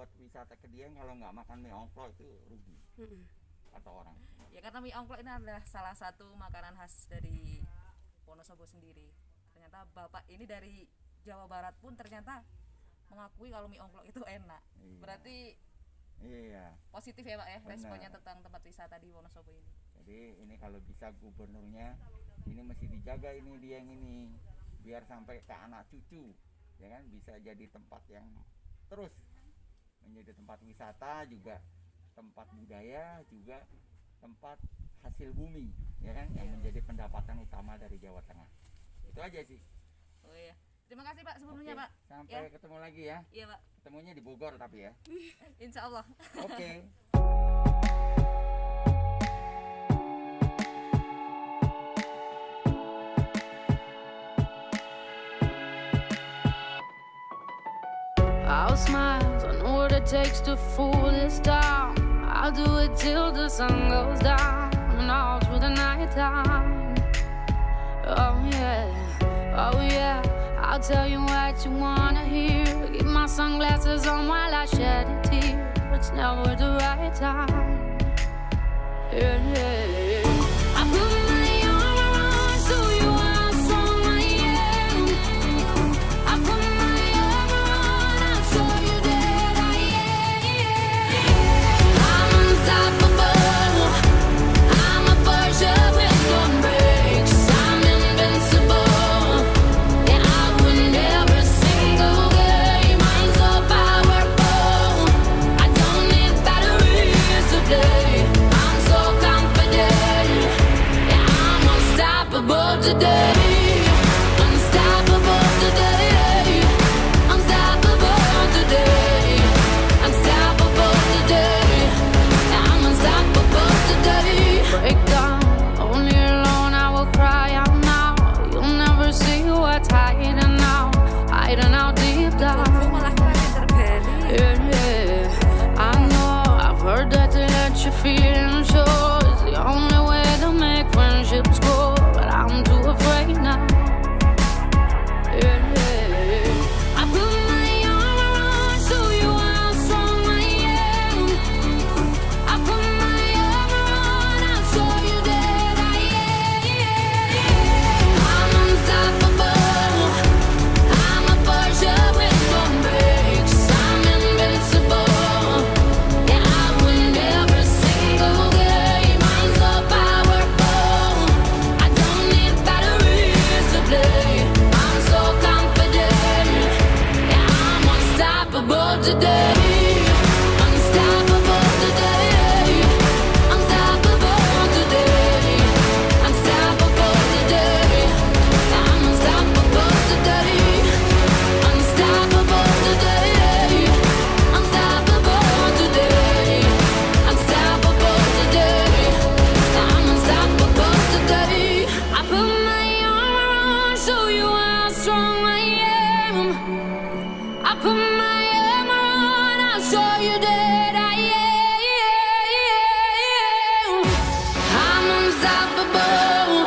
buat wisata ke Dieng kalau nggak makan mie ongklok itu rugi, kata orang. Ya karena mie ongklok ini adalah salah satu makanan khas dari Wonosobo sendiri. Ternyata Bapak ini dari Jawa Barat pun ternyata mengakui kalau mie ongklok itu enak. Iya. Berarti Iya. positif ya Pak ya, Benar. responnya tentang tempat wisata di Wonosobo ini. Jadi ini kalau bisa gubernurnya ini mesti dijaga ini Dieng ini biar sampai ke anak cucu, ya kan, bisa jadi tempat yang terus menjadi tempat wisata juga, tempat budaya juga, tempat hasil bumi, ya kan, yang menjadi pendapatan utama dari Jawa Tengah. Itu aja sih. Oh iya. Terima kasih Pak sebelumnya Oke, Pak. sampai Ya. ketemu lagi ya. Iya Pak. Ketemunya di Bogor tapi ya. Insya Allah. Oke. I'll smile, I know what it takes to fool this town. I'll do it till the sun goes down and all through the night time. Oh yeah, I'll tell you what you wanna hear. Keep my sunglasses on while I shed a tear. It's never the right time. Yeah. I put my arm around so you how strong I am. I put my arm around, I'll show you that I am. I'm unstoppable. I'm a Porsche with no brakes. I'm invincible. Yeah, I win every single game. I'm so powerful. I don't need batteries to play. I'm so confident. Yeah, I'm unstoppable today. Unstoppable today. Unstoppable today. Unstoppable today. Yeah, I'm unstoppable today. Break down, only alone I will cry out now. You'll never see what's hiding out, hiding out deep down. Malah keren tergali. Yeah, I know, I've heard that to let your feelings show is the only way to make friendships grow, but I'm too afraid now. Yeah, I put my arm around, show you how strong I am. I put my arm around, I'll show you that I am. I'm unstoppable. I'm a Porsche with no brakes. I'm invincible. Yeah, I win every single game. I'm so powerful. I don't need batteries to play. I'm so confident. Yeah, I'm unstoppable today. Unstoppable today. Unstoppable today. Unstoppable today. I'm unstoppable today. Unstoppable today. Unstoppable today. Unstoppable today. I'm unstoppable today. I put my arm around, show you how strong I am. I put my arm around, I'll show you that I am. I'm unstoppable.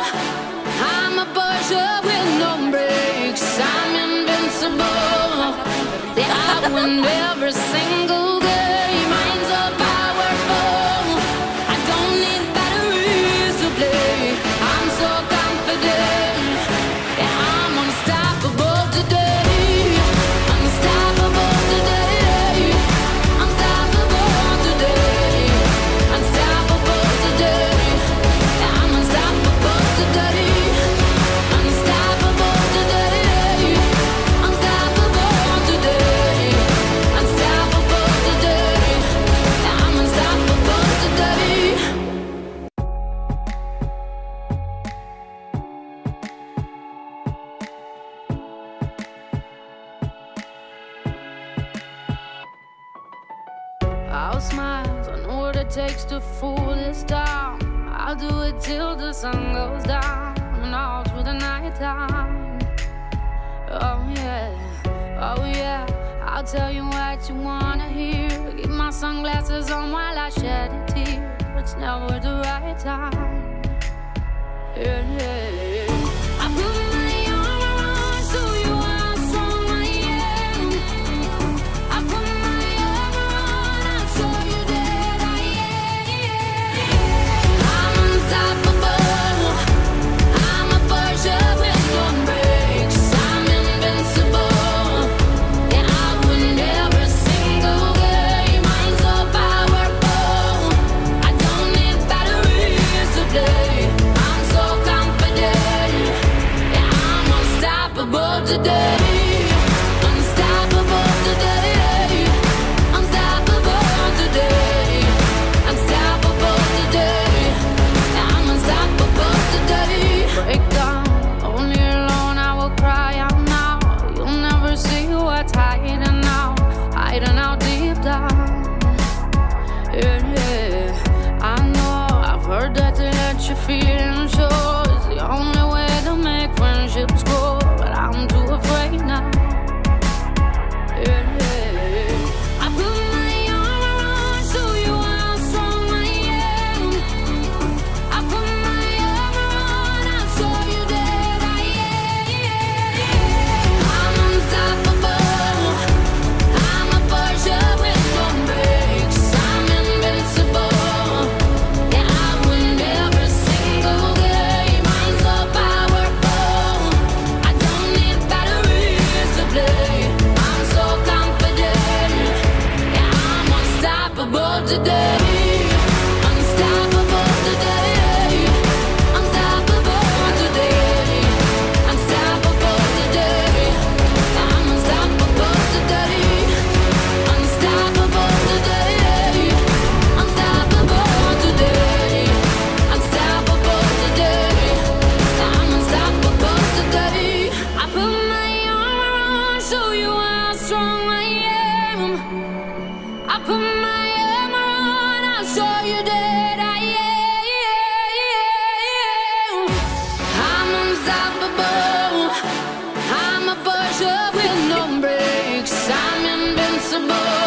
I'm a Porsche with no brakes. I'm invincible. Yeah, I win every single game. I'm so powerful. I don't need batteries to play. I'm so confident. Yeah, I'm unstoppable today. Unstoppable today. Unstoppable today. Unstoppable today. Yeah, I'm unstoppable today. Unstoppable today. Unstoppable today. Unstoppable today. Yeah, I'm unstoppable today. I'll smile, I know what it takes to fool this town. I'll do it till the sun goes down and all through the night time. Oh yeah, I'll tell you what you wanna hear. Keep my sunglasses on while I shed a tear. It's never the right time. Yeah. I put my arm around, show you how strong I am. I put my arm around. down. Yeah, yeah. I know I've heard that to let your feelings show is the only way to make friendships grow, but I'm too afraid now. Yeah, yeah. I put my arm around, show you how strong I am. I put my arm around, I'll show you that I am. I'm unstoppable. I'm a Persia with no brakes. I'm invincible. Yeah, I win every single game. I'm so powerful. I don't need batteries to play. I'm so confident. Yeah, I'm unstoppable today. Unstoppable today. Unstoppable today. Unstoppable today. I'm unstoppable today. Unstoppable today. Unstoppable today. Unstoppable today. I'm unstoppable today. I put my arm around, show you how strong I am. I put my arm around, I'll show you that I am. I'm unstoppable. I'm a Persia with no brakes. I'm invincible.